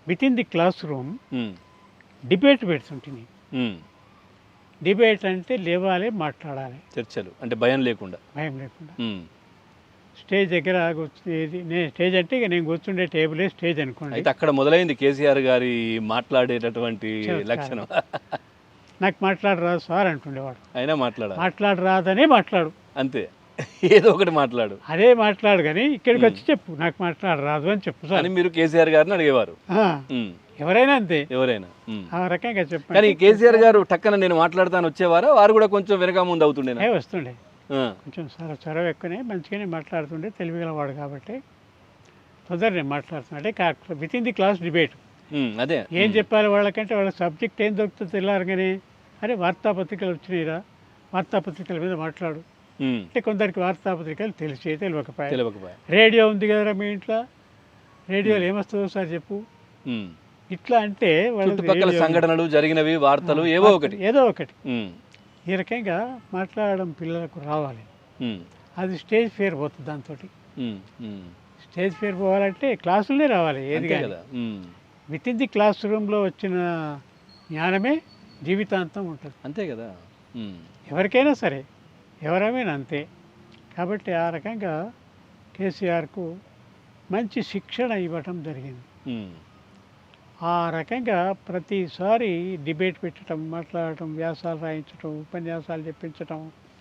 With in the classroom um, debate పెడుతుంటుంది. Um. Debate అంటే లేవాలి, మాట్లాడాలి, చర్చలు అంటే భయం లేకుండా. భయం లేకుండా. ఉమ్. స్టేజ్ దగ్గర కూర్చునేది నేను స్టేజ్ అంటే ఇక నేను కూర్చుండే టేబులే స్టేజ్ అనుకోండి. అయితే అక్కడ మొదలైంది కేసీఆర్ గారి మాట్లాడేటటువంటి చెప్తారు. లక్షణం. నాకు మాట్లాడరాదు సార్ అంటుండేవాడు. అయినా మాట్లాడాలి మాట్లాడరాదనే మాట్లాడు, అంతే, ఏదో ఒకటి మాట్లాడు అదే మాట్లాడు, కానీ ఇక్కడికి వచ్చి చెప్పు నాకు మాట్లాడరాదు అని చెప్పు సార్ అని మీరు కేసీఆర్ గారిని అడిగేవారు. ఆ, ఉమ్, ఎవరైనా అంతే, ఎవరైనా. ఉమ్. ఆ రకంగా చెప్పు. కానీ కేసీఆర్ గారు టక్కన నేను మాట్లాడతాను వచ్చేవారా, వారు కూడా కొంచెం వెనక ముందు అవుతుండేనా? వస్తుండే ఆ, కొంచెం చొరవ ఎక్కువనే, మంచిగానే మాట్లాడుతుండే, తెలివిగలవాడు కాబట్టి తొందరనే మాట్లాడుతుండే. అంటే within the class debate um, అదే. ఏం చెప్పాలి వాళ్ళకంటే, వాళ్ళ సబ్జెక్ట్ ఏం దొరుకుతుందో తెల్లారగానే అరే వార్తాపత్రికలు వచ్చినాయిరా, వార్తాపత్రికల మీద మాట్లాడు ఉమ్, అంటే కొందరికి వార్తాపత్రికలు తెలియకపోయాయి. తెలియకపోయా. రేడియో ఉంది కదరా మీ ఇంట్లో, రేడియోలో ఏమొస్తుందో సార్ చెప్పు, ఉమ్. ఇట్లా అంటే వాళ్ళకి చుట్టుపక్కల రేడియో సంఘటనలు, జరిగినవి, వార్తలు ఏవో ఒకటి. ఏదో ఒకటి ఉమ్, ఈ రకంగా మాట్లాడడం పిల్లలకు రావాలి. ఉమ్, అది స్టేజ్ ఫేర్ పోతుంది దాంతో. ఉమ్, ఉమ్. స్టేజ్ ఫేర్ పోవాలంటే క్లాసులనే రావాలి ఏది అంతే కానీ. కదా. ఉమ్, విత్ ఇన్ ది క్లాస్ రూమ్లో వచ్చిన జ్ఞానమే జీవితాంతం ఉంటుంది, అంతే కదా. ఉమ్, ఎవరికైనా సరే, ఎవరైనా అంతే. కాబట్టి ఆ రకంగా కేసీఆర్కు మంచి శిక్షణ ఇవ్వటం జరిగింది. ఉమ్, ఆ రకంగా ప్రతిసారి డిబేట్ పెట్టడం, మాట్లాడటం, వ్యాసాలు రాయించటం, ఉపన్యాసాలు చెప్పించటం,